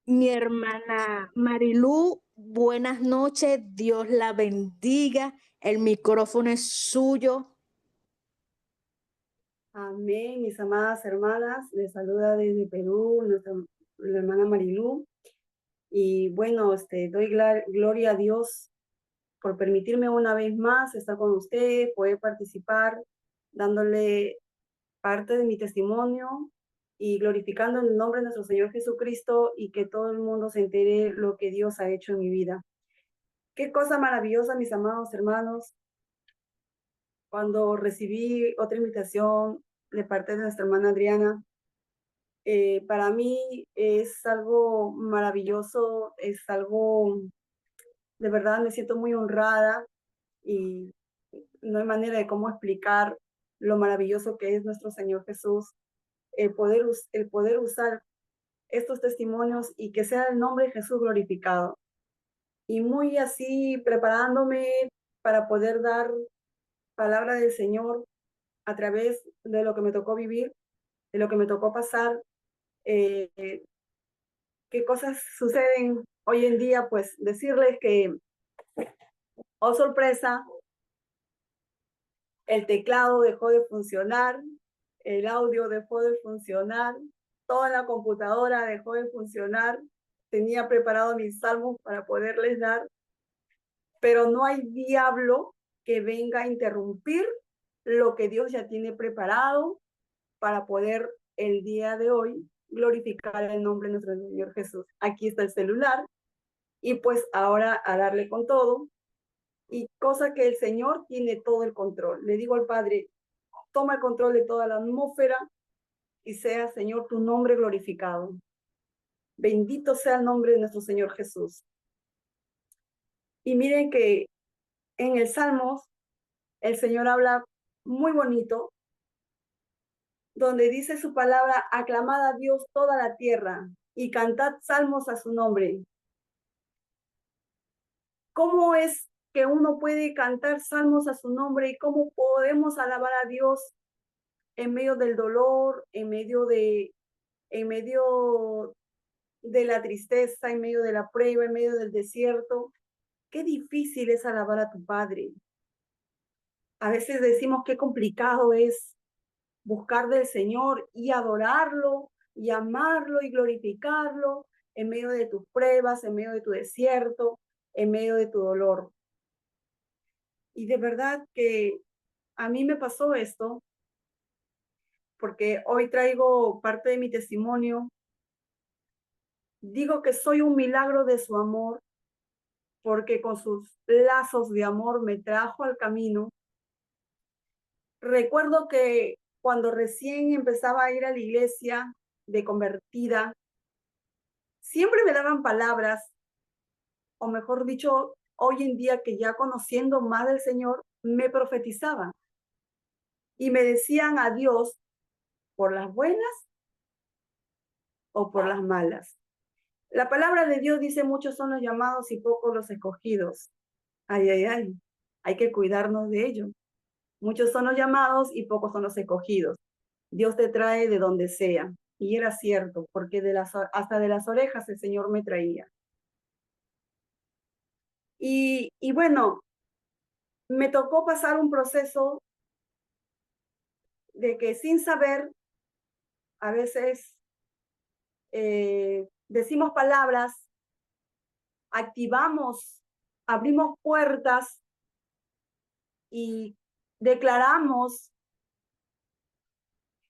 Mi hermana Marilú, buenas noches, Dios la bendiga, el micrófono es suyo. Amén, mis amadas hermanas. Les saluda desde Perú la hermana Marilú. Y bueno, doy gloria a Dios por permitirme una vez más estar con ustedes, poder participar, dándole parte de mi testimonio y glorificando el nombre de nuestro Señor Jesucristo y que todo el mundo se entere lo que Dios ha hecho en mi vida. Qué cosa maravillosa, mis amados hermanos, cuando recibí otra invitación de parte de nuestra hermana Adriana. Para mí es algo maravilloso, es algo, de verdad me siento muy honrada y no hay manera de cómo explicar lo maravilloso que es nuestro Señor Jesús, el poder usar estos testimonios y que sea el nombre de Jesús glorificado. Y muy así preparándome para poder dar palabra del Señor a través de lo que me tocó vivir, de lo que me tocó pasar. eh, ¿Qué cosas suceden hoy en día? Pues decirles que, oh sorpresa, el teclado dejó de funcionar, el audio dejó de funcionar, toda la computadora dejó de funcionar. Tenía preparado mis salmos para poderles dar, pero no hay diablo que venga a interrumpir lo que Dios ya tiene preparado para poder el día de hoy glorificar el nombre de nuestro Señor Jesús. Aquí está el celular y pues ahora a darle con todo. Y cosa que el Señor tiene todo el control. Le digo al Padre, toma el control de toda la atmósfera y sea, Señor, tu nombre glorificado. Bendito sea el nombre de nuestro Señor Jesús. Y miren que en el Salmos el Señor habla muy bonito, donde dice su palabra, aclamad a Dios toda la tierra y cantad salmos a su nombre. ¿Cómo es que uno puede cantar salmos a su nombre y cómo podemos alabar a Dios en medio del dolor, en medio de la tristeza, en medio de la prueba, en medio del desierto? Qué difícil es alabar a tu Padre. A veces decimos qué complicado es buscar del Señor y adorarlo y amarlo y glorificarlo en medio de tus pruebas, en medio de tu desierto, en medio de tu dolor. Y de verdad que a mí me pasó esto, porque hoy traigo parte de mi testimonio. Digo que soy un milagro de su amor, porque con sus lazos de amor me trajo al camino. Recuerdo que cuando recién empezaba a ir a la iglesia de convertida, siempre me daban palabras, o mejor dicho, hoy en día que ya conociendo más del Señor, me profetizaban y me decían adiós por las buenas o por las malas. La palabra de Dios dice, muchos son los llamados y pocos los escogidos. Ay, ay, ay, hay que cuidarnos de ello. Muchos son los llamados y pocos son los escogidos. Dios te trae de donde sea. Y era cierto, porque hasta de las orejas el Señor me traía. Y bueno, me tocó pasar un proceso de que sin saber, a veces decimos palabras, activamos, abrimos puertas y declaramos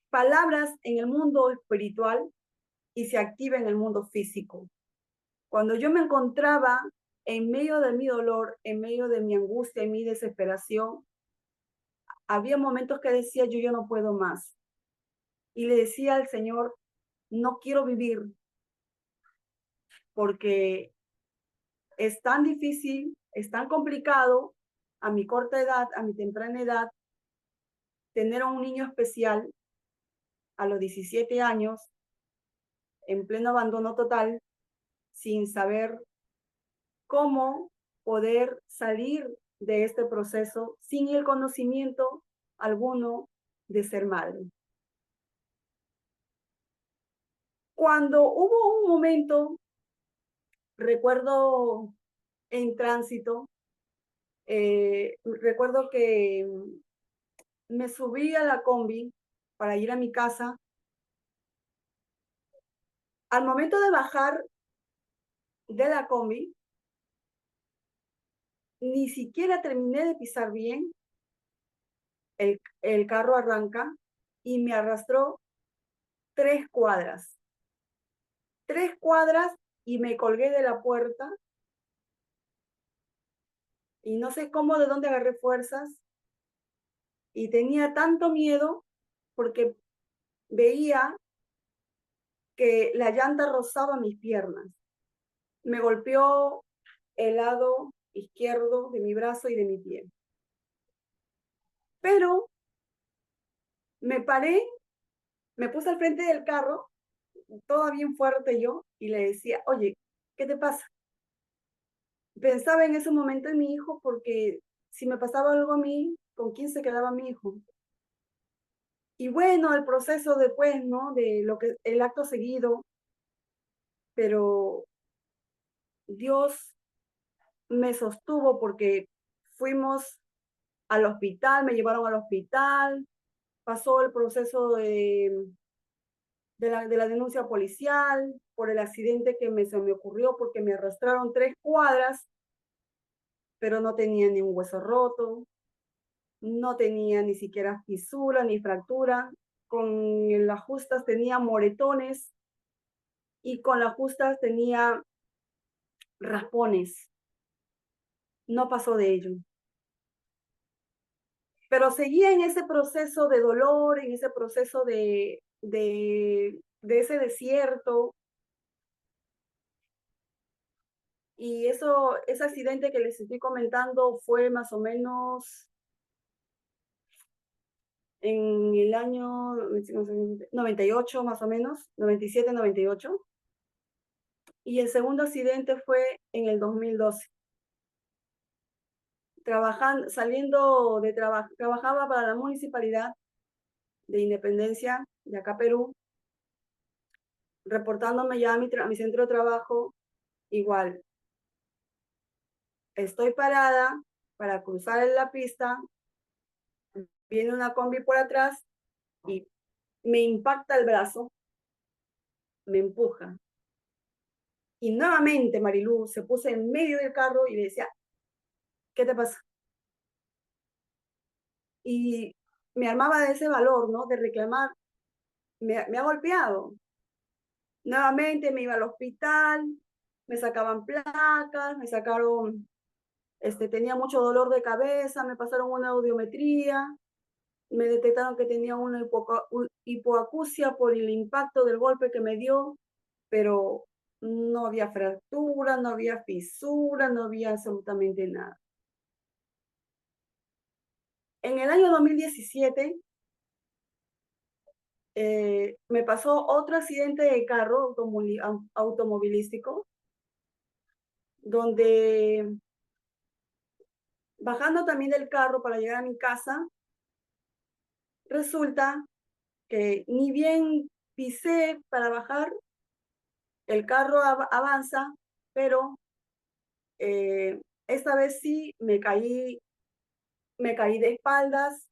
palabras en el mundo espiritual y se activa en el mundo físico. Cuando yo me encontraba en medio de mi dolor, en medio de mi angustia y mi desesperación, había momentos que decía, yo ya no puedo más. Y le decía al Señor, no quiero vivir porque es tan difícil, es tan complicado a mi corta edad, a mi temprana edad, tener a un niño especial a los 17 años, en pleno abandono total, sin saber cómo poder salir de este proceso sin el conocimiento alguno de ser madre. Cuando hubo un momento recuerdo en tránsito, recuerdo que me subí a la combi para ir a mi casa. Al momento de bajar de la combi, ni siquiera terminé de pisar bien, el carro arranca y me arrastró 3 cuadras. 3 cuadras y me colgué de la puerta y no sé cómo, de dónde agarré fuerzas y tenía tanto miedo porque veía que la llanta rozaba mis piernas. Me golpeó el lado izquierdo de mi brazo y de mi pie. Pero me paré, me puse al frente del carro, toda bien fuerte yo, y le decía, oye, ¿qué te pasa? Pensaba en ese momento en mi hijo porque si me pasaba algo a mí, ¿con quién se quedaba mi hijo? Y bueno, el proceso después, ¿no? De lo que el acto seguido, pero Dios me sostuvo porque fuimos al hospital, me llevaron al hospital, pasó el proceso de la denuncia policial por el accidente que se me ocurrió porque me arrastraron 3 cuadras, pero no tenía ni un hueso roto, no tenía ni siquiera fisura ni fractura, con las justas tenía moretones y con las justas tenía raspones. No pasó de ello. Pero seguía en ese proceso de dolor, en ese proceso de ese desierto. Y ese accidente que les estoy comentando fue más o menos en el año 98, más o menos, 97, 98. Y el segundo accidente fue en el 2012. Saliendo de trabajo, trabajaba para la Municipalidad de Independencia de acá Perú, reportándome ya a mi centro de trabajo, igual. Estoy parada para cruzar la pista, viene una combi por atrás y me impacta el brazo, me empuja. Y nuevamente Marilú se puso en medio del carro y le decía, ¿qué te pasa? Y me armaba de ese valor, ¿no? De reclamar, me ha golpeado. Nuevamente me iba al hospital, me sacaban placas, me sacaron, tenía mucho dolor de cabeza, me pasaron una audiometría, me detectaron que tenía una hipoacusia por el impacto del golpe que me dio, pero no había fractura, no había fisura, no había absolutamente nada. En el año 2017 me pasó otro accidente de carro automovilístico, donde bajando también del carro para llegar a mi casa, resulta que ni bien pisé para bajar, el carro avanza, pero esta vez sí me caí de espaldas,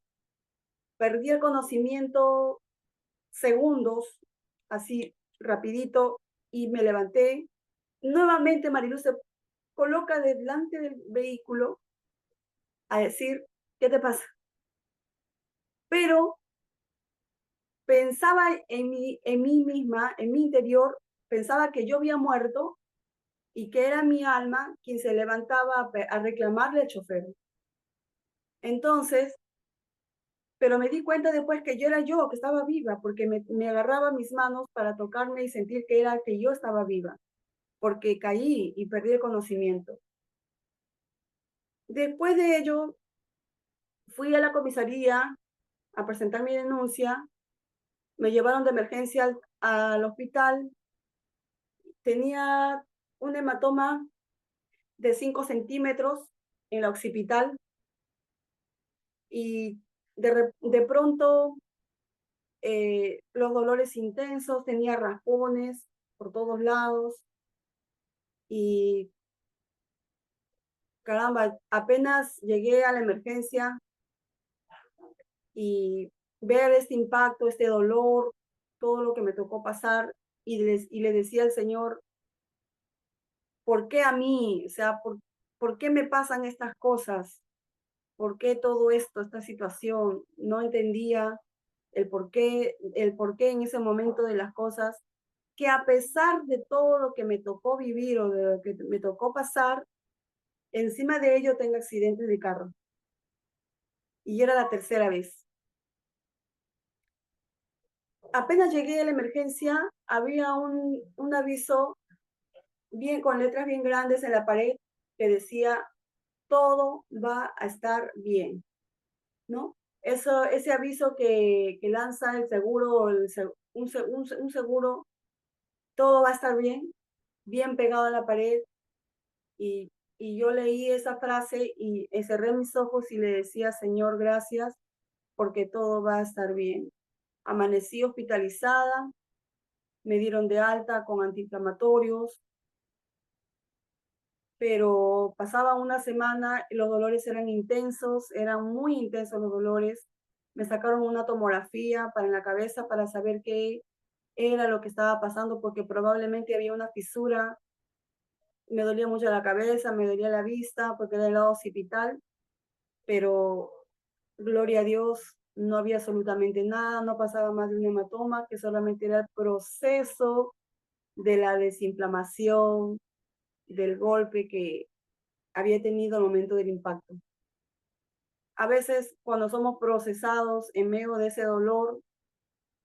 perdí el conocimiento segundos, así rapidito, y me levanté. Nuevamente Marilu se coloca delante del vehículo a decir, ¿qué te pasa? Pero pensaba en mí misma, en mi interior, pensaba que yo había muerto y que era mi alma quien se levantaba a reclamarle al chofer. Entonces, pero me di cuenta después que yo era yo, que estaba viva, porque me agarraba mis manos para tocarme y sentir que era que yo estaba viva, porque caí y perdí el conocimiento. Después de ello, fui a la comisaría a presentar mi denuncia, me llevaron de emergencia al hospital, tenía un hematoma de 5 centímetros en la occipital y de pronto los dolores intensos, tenía raspones por todos lados. Y caramba, apenas llegué a la emergencia y ver este impacto, este dolor, todo lo que me tocó pasar, y le decía al Señor, ¿por qué a mí? O sea, ¿por qué me pasan estas cosas? ¿Por qué todo esto, esta situación? No entendía el por qué en ese momento de las cosas, que a pesar de todo lo que me tocó vivir o de lo que me tocó pasar, encima de ello tengo accidentes de carro. Y era la tercera vez. Apenas llegué a la emergencia, había un aviso bien con letras bien grandes en la pared que decía, todo va a estar bien, ¿no? Ese aviso que lanza el seguro, un seguro, todo va a estar bien, bien pegado a la pared. Y, y yo leí esa frase y cerré mis ojos y le decía, Señor, gracias, porque todo va a estar bien. Amanecí hospitalizada, me dieron de alta con antiinflamatorios, pero pasaba una semana y los dolores eran intensos, eran muy intensos los dolores. Me sacaron una tomografía para en la cabeza para saber qué era lo que estaba pasando, porque probablemente había una fisura. Me dolía mucho la cabeza, me dolía la vista, porque era el lado occipital, pero gloria a Dios, no había absolutamente nada, no pasaba más de un hematoma, que solamente era el proceso de la desinflamación, del golpe que había tenido al momento del impacto. A veces cuando somos procesados en medio de ese dolor,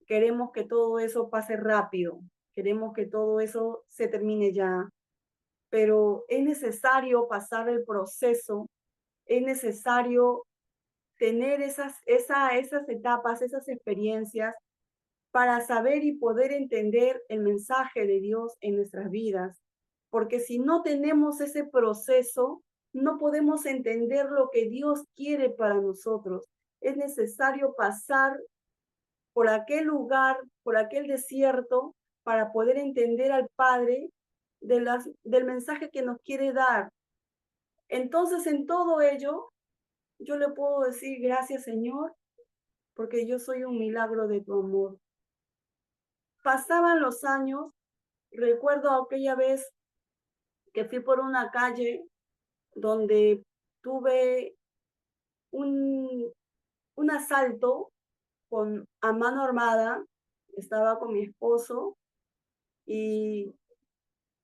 queremos que todo eso pase rápido, queremos que todo eso se termine ya, pero es necesario pasar el proceso, es necesario tener esas etapas, esas experiencias para saber y poder entender el mensaje de Dios en nuestras vidas. Porque si no tenemos ese proceso, no podemos entender lo que Dios quiere para nosotros. Es necesario pasar por aquel lugar, por aquel desierto, para poder entender al Padre del mensaje que nos quiere dar. Entonces, en todo ello, yo le puedo decir gracias, Señor, porque yo soy un milagro de tu amor. Pasaban los años, recuerdo aquella vez que fui por una calle donde tuve un, un asalto a mano armada, estaba con mi esposo y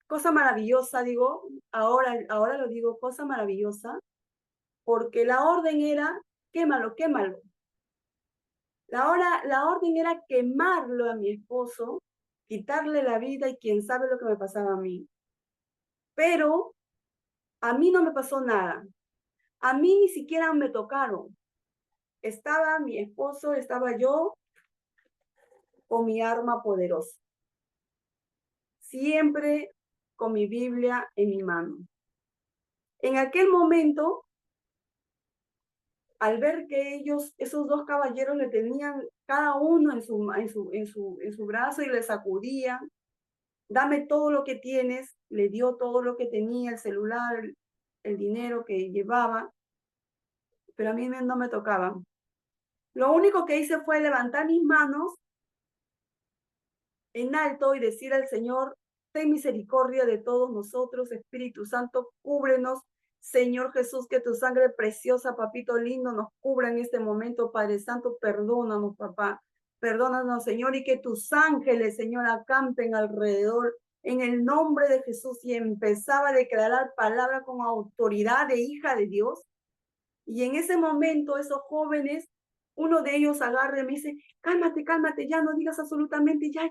cosa maravillosa, digo, ahora lo digo, cosa maravillosa, porque la orden era, quémalo, quémalo. La orden era quemarlo a mi esposo, quitarle la vida y quién sabe lo que me pasaba a mí. Pero a mí no me pasó nada. A mí ni siquiera me tocaron. Estaba mi esposo, estaba yo con mi arma poderosa. Siempre con mi Biblia en mi mano. En aquel momento, al ver que esos dos caballeros le tenían cada uno en su brazo y le sacudían, dame todo lo que tienes, le dio todo lo que tenía, el celular, el dinero que llevaba, pero a mí no me tocaban. Lo único que hice fue levantar mis manos en alto y decir al Señor, ten misericordia de todos nosotros, Espíritu Santo, cúbrenos, Señor Jesús, que tu sangre preciosa, papito lindo, nos cubra en este momento, Padre Santo, perdónanos, papá, perdónanos, Señor, y que tus ángeles, Señor, acampen alrededor en el nombre de Jesús. Y empezaba a declarar palabra con autoridad de hija de Dios. Y en ese momento esos jóvenes, uno de ellos agarra y me dice, cálmate, cálmate, ya no digas absolutamente, ya,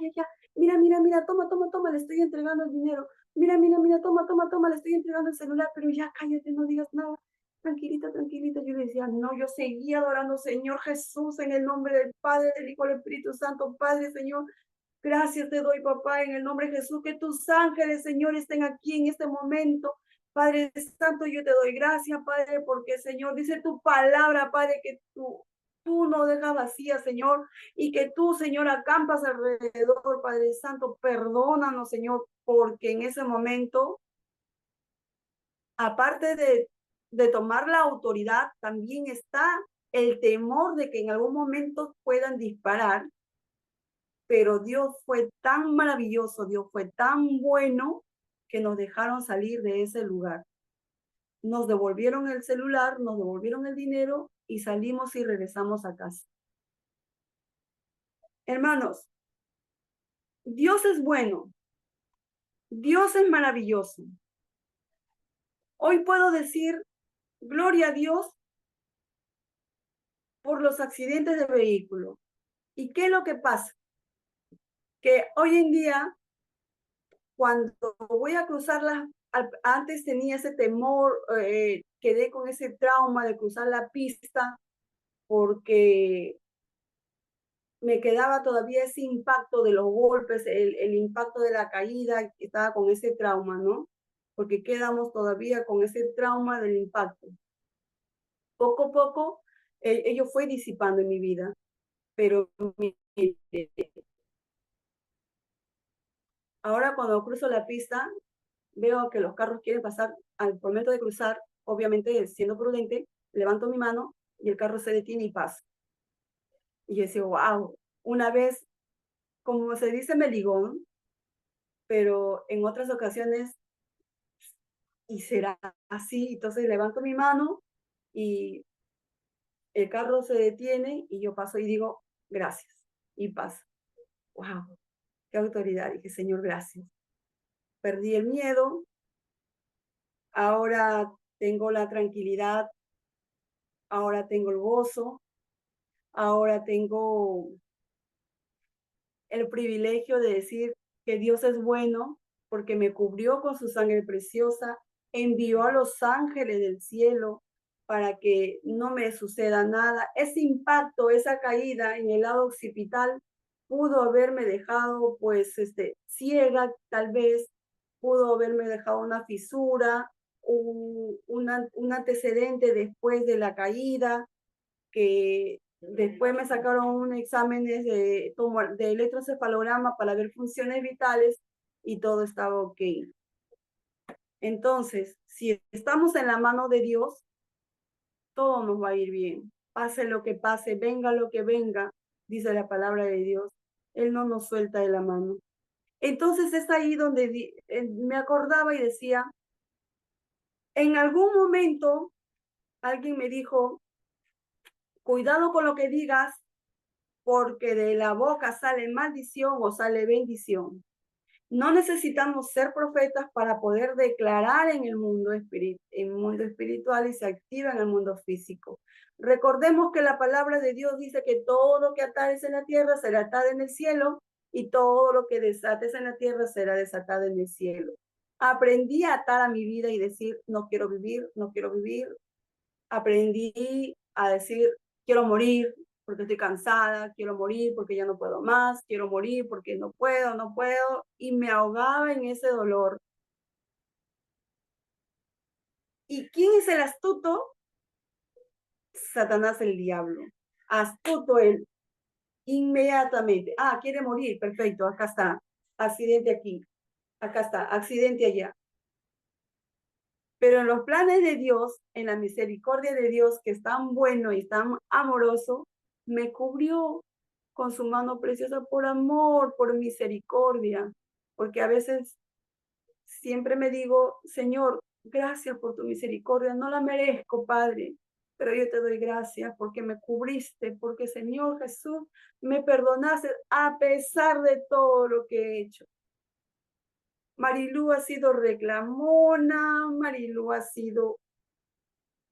mira, toma, le estoy entregando el dinero, mira, toma, le estoy entregando el celular, pero ya cállate, no digas nada, tranquilita, tranquilita. Yo le decía, no, yo seguía adorando, Señor Jesús, en el nombre del Padre, del Hijo, del Espíritu Santo, Padre, Señor, gracias te doy, papá, en el nombre de Jesús, que tus ángeles, Señor, estén aquí en este momento. Padre Santo, yo te doy gracias, Padre, porque, Señor, dice tu palabra, Padre, que tú no dejas vacía, Señor, y que tú, Señor, acampas alrededor, Padre Santo. Perdónanos, Señor, porque en ese momento aparte de tomar la autoridad, también está el temor de que en algún momento puedan disparar, pero Dios fue tan maravilloso, Dios fue tan bueno que nos dejaron salir de ese lugar. Nos devolvieron el celular, nos devolvieron el dinero y salimos y regresamos a casa. Hermanos, Dios es bueno, Dios es maravilloso. Hoy puedo decir, gloria a Dios por los accidentes de vehículo. ¿Y qué es lo que pasa? Que hoy en día, cuando voy a cruzar antes tenía ese temor, quedé con ese trauma de cruzar la pista porque me quedaba todavía ese impacto de los golpes, el impacto de la caída, estaba con ese trauma, ¿no? Porque quedamos todavía con ese trauma del impacto. Poco a poco, ello fue disipando en mi vida, pero ahora cuando cruzo la pista, veo que los carros quieren pasar al momento de cruzar, obviamente siendo prudente, levanto mi mano y el carro se detiene y pasa. Y yo decía, wow, una vez, como se dice, me ligó, pero en otras ocasiones, y será así, entonces levanto mi mano y el carro se detiene y yo paso y digo, gracias, y paso. Wow, qué autoridad, dije, Señor, gracias. Perdí el miedo, ahora tengo la tranquilidad, ahora tengo el gozo, ahora tengo el privilegio de decir que Dios es bueno porque me cubrió con su sangre preciosa, envió a los ángeles del cielo para que no me suceda nada. Ese impacto, esa caída en el lado occipital pudo haberme dejado pues ciega tal vez, pudo haberme dejado una fisura, un antecedente después de la caída, que después me sacaron un examen de electrocefalograma para ver funciones vitales y todo estaba ok. Entonces, si estamos en la mano de Dios, todo nos va a ir bien. Pase lo que pase, venga lo que venga, dice la palabra de Dios. Él no nos suelta de la mano. Entonces es ahí donde me acordaba y decía, en algún momento alguien me dijo, cuidado con lo que digas, porque de la boca sale maldición o sale bendición. No necesitamos ser profetas para poder declarar en el mundo espiritual y se activa en el mundo físico. Recordemos que la palabra de Dios dice que todo lo que atares en la tierra será atado en el cielo y todo lo que desates en la tierra será desatado en el cielo. Aprendí a atar a mi vida y decir, no quiero vivir, no quiero vivir. Aprendí a decir, quiero morir porque estoy cansada, quiero morir porque ya no puedo más, quiero morir porque no puedo, no puedo, y me ahogaba en ese dolor. ¿Y quién es el astuto? Satanás, el diablo. Astuto él. Inmediatamente. Ah, quiere morir, perfecto, acá está. Accidente aquí, acá está, accidente allá. Pero en los planes de Dios, en la misericordia de Dios, que es tan bueno y tan amoroso, me cubrió con su mano preciosa por amor, por misericordia, porque a veces siempre me digo, Señor, gracias por tu misericordia, no la merezco, Padre, pero yo te doy gracias porque me cubriste, porque Señor Jesús, me perdonaste a pesar de todo lo que he hecho. Marilú ha sido reclamona, Marilú ha sido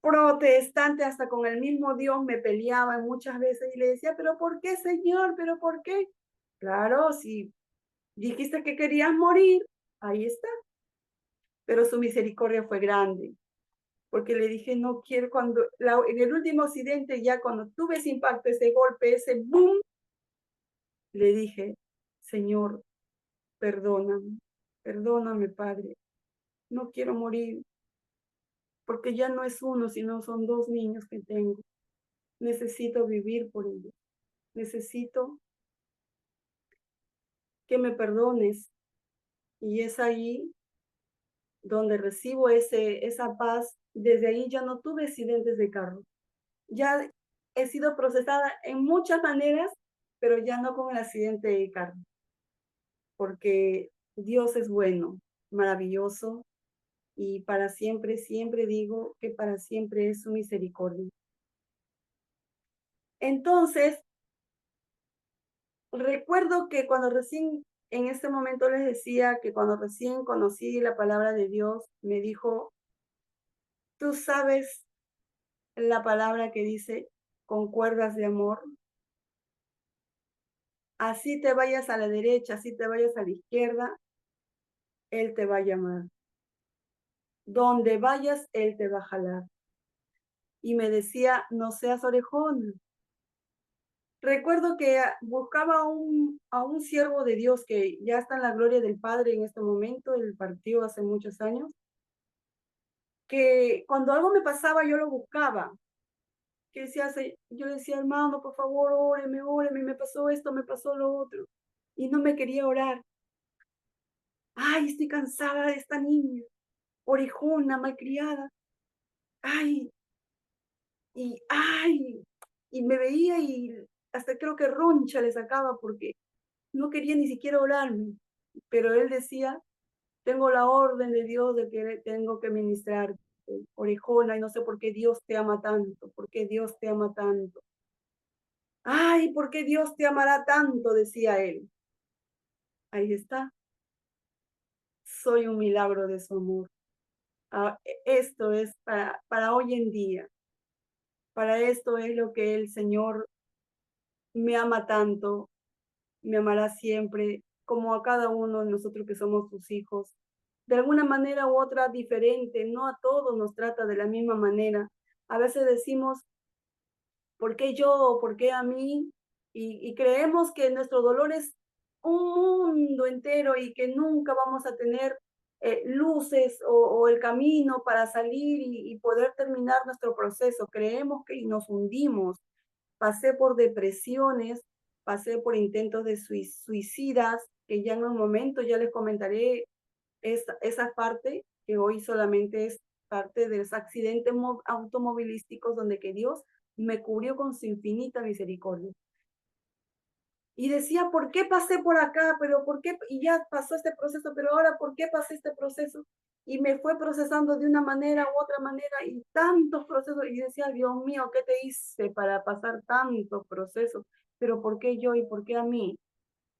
protestante, hasta con el mismo Dios me peleaba muchas veces y le decía, pero ¿por qué, Señor? ¿Pero por qué? Claro, si dijiste que querías morir, ahí está. Pero su misericordia fue grande, porque le dije, no quiero, en el último accidente, ya cuando tuve ese impacto, ese golpe, ese boom, le dije, Señor, perdóname, perdóname, Padre, no quiero morir, porque ya no es uno, sino son dos niños que tengo. Necesito vivir por ellos. Necesito que me perdones. Y es ahí donde recibo esa paz. Desde ahí ya no tuve accidentes de carro. Ya he sido procesada en muchas maneras, pero ya no con el accidente de carro, porque Dios es bueno, maravilloso, y para siempre, siempre digo que para siempre es su misericordia. Entonces, recuerdo que cuando recién, en este momento les decía que cuando recién conocí la palabra de Dios, me dijo, tú sabes la palabra que dice, con cuerdas de amor, así te vayas a la derecha, así te vayas a la izquierda, Él te va a llamar. Donde vayas, Él te va a jalar. Y me decía, no seas orejona. Recuerdo que buscaba a un siervo de Dios que ya está en la gloria del Padre en este momento, él partió hace muchos años, que cuando algo me pasaba yo lo buscaba, que decía, yo le decía, hermano, por favor, óreme, me pasó esto, me pasó lo otro, y no me quería orar. Ay, estoy cansada de esta niña, orejona, malcriada. Ay, ay, y me veía y hasta creo que roncha le sacaba porque no quería ni siquiera orarme. Pero él decía, tengo la orden de Dios de que tengo que ministrar, orejona, y no sé por qué Dios te ama tanto, por qué Dios te ama tanto. Ay, ¿por qué Dios te amará tanto? Decía él. Ahí está, soy un milagro de su amor. Esto es para hoy en día. Para esto es lo que el Señor me ama tanto, me amará siempre, como a cada uno de nosotros que somos sus hijos. De alguna manera u otra diferente, no a todos nos trata de la misma manera. A veces decimos, ¿por qué yo? ¿Por qué a mí? Y creemos que nuestro dolor es un mundo entero y que nunca vamos a tener luces o el camino para salir y poder terminar nuestro proceso. Creemos que nos hundimos. Pasé por depresiones, pasé por intentos de suicidas, que ya en un momento ya les comentaré esa parte, que hoy solamente es parte de los accidentes automovilísticos donde que Dios me cubrió con su infinita misericordia. Y decía, ¿por qué pasé por acá? ¿Pero por qué? Y ya pasó este proceso, pero ahora, ¿por qué pasé este proceso? Y me fue procesando de una manera u otra manera y tantos procesos. Y decía, Dios mío, ¿qué te hice para pasar tantos procesos? Pero ¿por qué yo y por qué a mí?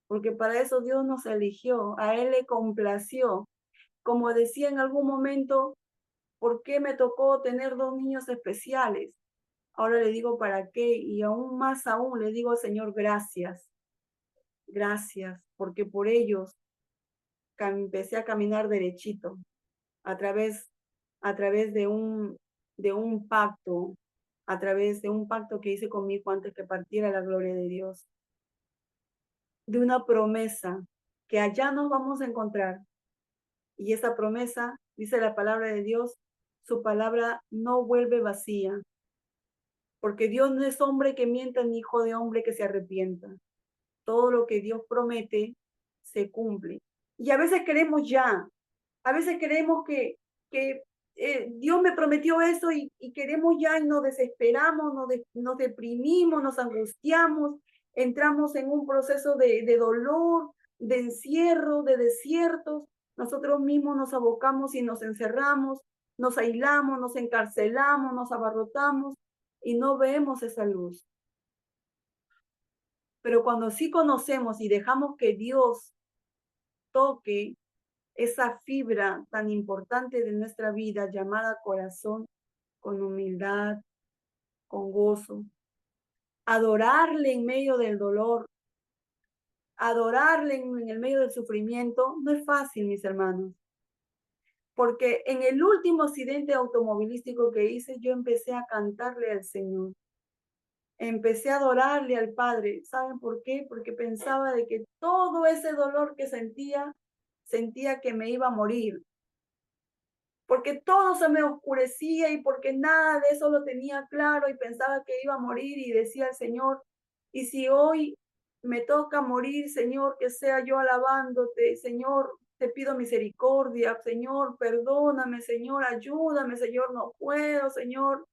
Porque para eso Dios nos eligió, a Él le complació. Como decía en algún momento, ¿por qué me tocó tener 2 niños especiales? Ahora le digo, ¿para qué? Y aún más aún le digo, Señor, gracias. Gracias, porque por ellos empecé a caminar derechito, a través, a través de un pacto, a través de un pacto que hice conmigo antes que partiera la gloria de Dios, de una promesa que allá nos vamos a encontrar. Y esa promesa, dice la palabra de Dios, su palabra no vuelve vacía, porque Dios no es hombre que mienta ni hijo de hombre que se arrepienta. Todo lo que Dios promete se cumple. Y a veces queremos ya, a veces queremos que Dios me prometió eso y queremos ya y nos desesperamos, nos deprimimos, nos angustiamos, entramos en un proceso de dolor, de encierro, de desiertos. Nosotros mismos nos abocamos y nos encerramos, nos aislamos, nos encarcelamos, nos abarrotamos y no vemos esa luz. Pero cuando sí conocemos y dejamos que Dios toque esa fibra tan importante de nuestra vida llamada corazón, con humildad, con gozo, adorarle en medio del dolor, adorarle en el medio del sufrimiento, no es fácil, mis hermanos. Porque en el último accidente automovilístico que hice, yo empecé a cantarle al Señor. Empecé a adorarle al Padre. ¿Saben por qué? Porque pensaba de que todo ese dolor que sentía que me iba a morir. Porque todo se me oscurecía y porque nada de eso lo tenía claro y pensaba que iba a morir y decía al Señor, y si hoy me toca morir, Señor, que sea yo alabándote, Señor, te pido misericordia, Señor, perdóname, Señor, ayúdame, Señor, no puedo, Señor.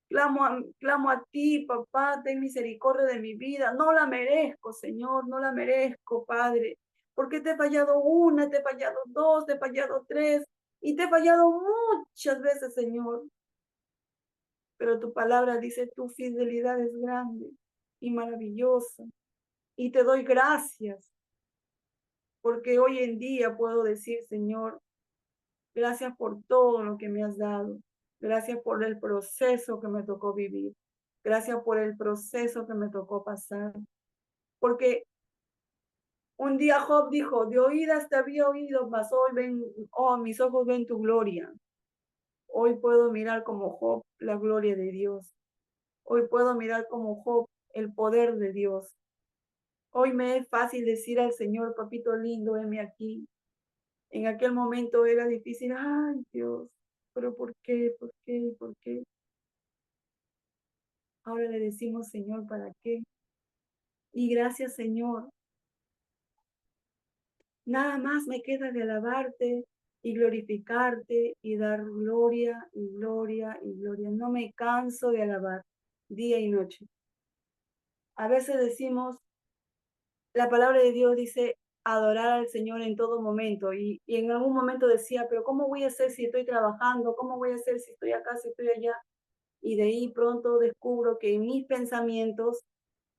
Clamo a ti, papá, ten misericordia de mi vida. No la merezco, Señor, no la merezco, Padre. Porque te he fallado una, te he fallado dos, te he fallado tres y te he fallado muchas veces, Señor. Pero tu palabra dice, tu fidelidad es grande y maravillosa. Y te doy gracias, porque hoy en día puedo decir, Señor, gracias por todo lo que me has dado. Gracias por el proceso que me tocó vivir. Gracias por el proceso que me tocó pasar. Porque un día Job dijo, de oídas te había oído, mas hoy ven, oh, mis ojos ven tu gloria. Hoy puedo mirar como Job la gloria de Dios. Hoy puedo mirar como Job el poder de Dios. Hoy me es fácil decir al Señor, papito lindo, heme aquí. En aquel momento era difícil, ay Dios, pero ¿por qué? ¿Por qué? ¿Por qué? Ahora le decimos, Señor, ¿para qué? Y gracias, Señor. Nada más me queda de alabarte y glorificarte y dar gloria y gloria y gloria. No me canso de alabar día y noche. A veces decimos, la palabra de Dios dice adorar al Señor en todo momento. Y en algún momento decía, pero ¿cómo voy a hacer si estoy trabajando? ¿Cómo voy a hacer si estoy acá, si estoy allá? Y de ahí pronto descubro que en mis pensamientos,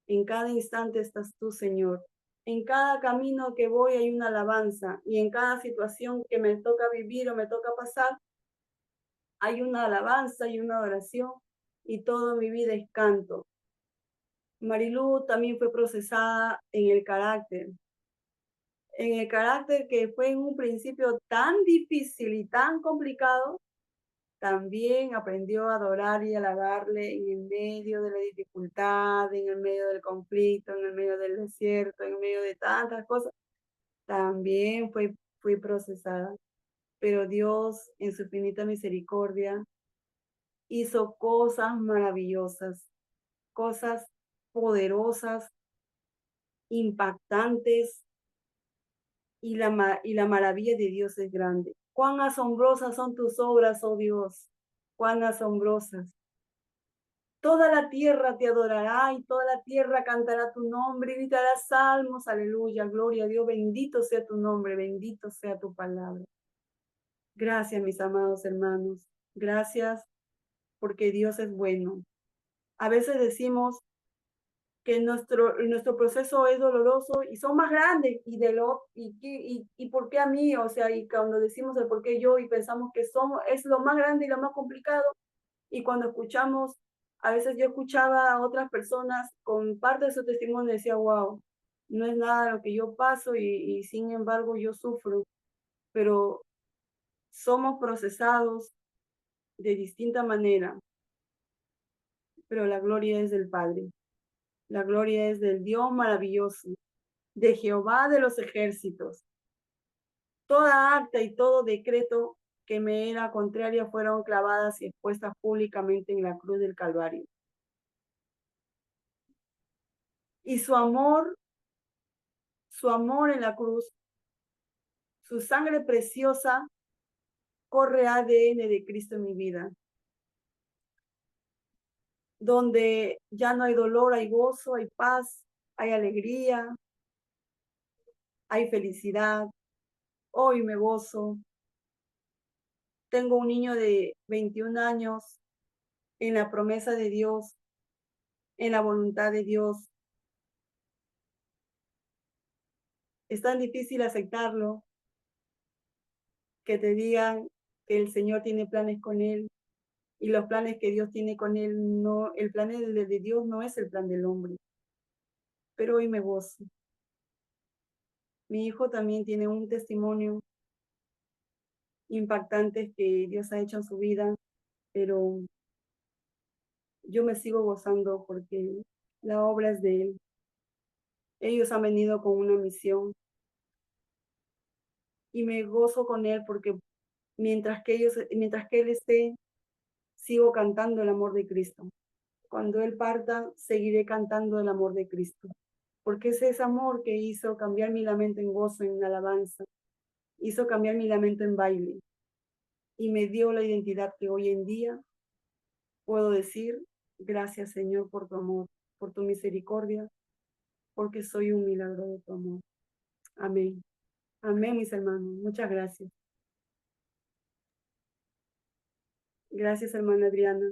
en cada instante estás tú, Señor. En cada camino que voy hay una alabanza y en cada situación que me toca vivir o me toca pasar, hay una alabanza y una adoración y toda mi vida es canto. Marilú también fue procesada en el carácter que fue en un principio tan difícil y tan complicado, también aprendió a adorar y alabarle en el medio de la dificultad, en el medio del conflicto, en el medio del desierto, en el medio de tantas cosas. También fui procesada. Pero Dios, en su infinita misericordia, hizo cosas maravillosas, cosas poderosas, impactantes, y la maravilla de Dios es grande. Cuán asombrosas son tus obras, oh Dios, cuán asombrosas. Toda la tierra te adorará y toda la tierra cantará tu nombre y gritará salmos, aleluya, gloria a Dios, bendito sea tu nombre, bendito sea tu palabra. Gracias, mis amados hermanos, gracias porque Dios es bueno. A veces decimos que nuestro proceso es doloroso y son más grandes y por qué a mí, o sea, y cuando decimos el por qué yo y pensamos que es lo más grande y lo más complicado, y cuando escuchamos, a veces yo escuchaba a otras personas con parte de su testimonio y decía, wow, no es nada lo que yo paso y sin embargo yo sufro, pero somos procesados de distinta manera, pero la gloria es del Padre, la gloria es del Dios maravilloso, de Jehová de los ejércitos. Toda acta y todo decreto que me era contraria fueron clavadas y expuestas públicamente en la cruz del Calvario. Y su amor en la cruz, su sangre preciosa, corre ADN de Cristo en mi vida, donde ya no hay dolor, hay gozo, hay paz, hay alegría, hay felicidad. Hoy me gozo. Tengo un niño de 21 años en la promesa de Dios, en la voluntad de Dios. Es tan difícil aceptarlo, que te digan que el Señor tiene planes con él y los planes que Dios tiene con él, no, el plan de Dios no es el plan del hombre. Pero hoy me gozo. Mi hijo también tiene un testimonio impactante que Dios ha hecho en su vida, pero yo me sigo gozando porque la obra es de él. Ellos han venido con una misión y me gozo con él porque mientras que él esté, sigo cantando el amor de Cristo. Cuando él parta, seguiré cantando el amor de Cristo, porque es ese amor que hizo cambiar mi lamento en gozo, en alabanza. hizo cambiar mi lamento en baile y me dio la identidad que hoy en día puedo decir: gracias, Señor, por tu amor, por tu misericordia, porque soy un milagro de tu amor. Amén. Amén, mis hermanos. Muchas gracias. Gracias, hermana Adriana.